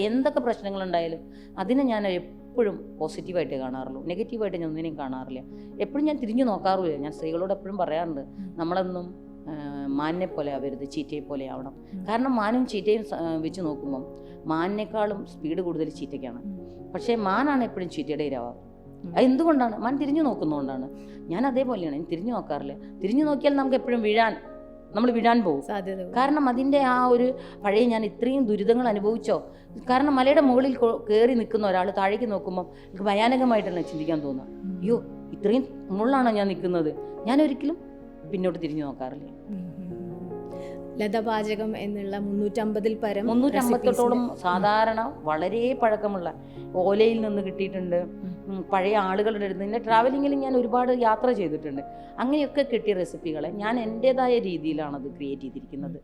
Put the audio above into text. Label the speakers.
Speaker 1: എന്തൊക്കെ പ്രശ്നങ്ങളുണ്ടായാലും അതിനെ ഞാൻ എപ്പോഴും പോസിറ്റീവായിട്ട് കാണാറുള്ളൂ. നെഗറ്റീവായിട്ട് ഞാൻ ഒന്നിനെയും കാണാറില്ല. എപ്പോഴും ഞാൻ തിരിഞ്ഞു നോക്കാറുമില്ല. ഞാൻ സ്ത്രീകളോട് എപ്പോഴും പറയാറുണ്ട്, നമ്മളൊന്നും മാനിനെ പോലെ ആവരുത്, ചീറ്റയെ പോലെ ആവണം. കാരണം മാനും ചീറ്റയും വെച്ച് നോക്കുമ്പം മാനിനേക്കാളും സ്പീഡ് കൂടുതൽ ചീറ്റയ്ക്കാണ്. പക്ഷേ മാനാണ് എപ്പോഴും ചീറ്റയുടെ ഇരവാറ്. അത് എന്തുകൊണ്ടാണ്? മാൻ തിരിഞ്ഞു നോക്കുന്നതുകൊണ്ടാണ്. ഞാൻ അതേപോലെയാണ്, ഞാൻ തിരിഞ്ഞു നോക്കാറില്ല. തിരിഞ്ഞു നോക്കിയാൽ നമുക്ക് എപ്പോഴും നമ്മൾ വീഴാൻ പോകും. കാരണം അതിൻ്റെ ആ ഒരു പഴയ ഞാൻ ഇത്രയും ദുരിതങ്ങൾ അനുഭവിച്ചോ. കാരണം മലയുടെ മുകളിൽ കയറി നിൽക്കുന്ന ഒരാൾ താഴേക്ക് നോക്കുമ്പോൾ എനിക്ക് ഭയാനകമായിട്ടാണ് ചിന്തിക്കാൻ തോന്നുക. അയ്യോ, ഇത്രയും മുകളിലാണോ ഞാൻ നിൽക്കുന്നത്? ഞാൻ ഒരിക്കലും പിന്നോട്ട് തിരിഞ്ഞു നോക്കാറില്ല.
Speaker 2: ലതപാചകം എന്നുള്ള
Speaker 1: 350-ഓളം സാധാരണ വളരെ പഴക്കമുള്ള ഓലയിൽ നിന്ന് കിട്ടിയിട്ടുണ്ട്. പഴയ ആളുകളുടെ അടുത്ത് നിന്ന് ട്രാവലിങ്ങിൽ ഞാൻ ഒരുപാട് യാത്ര ചെയ്തിട്ടുണ്ട്. അങ്ങനെയൊക്കെ കിട്ടിയ റെസിപ്പികളെ ഞാൻ എൻ്റെതായ രീതിയിലാണത് ക്രിയേറ്റ് ചെയ്തിരിക്കുന്നത്.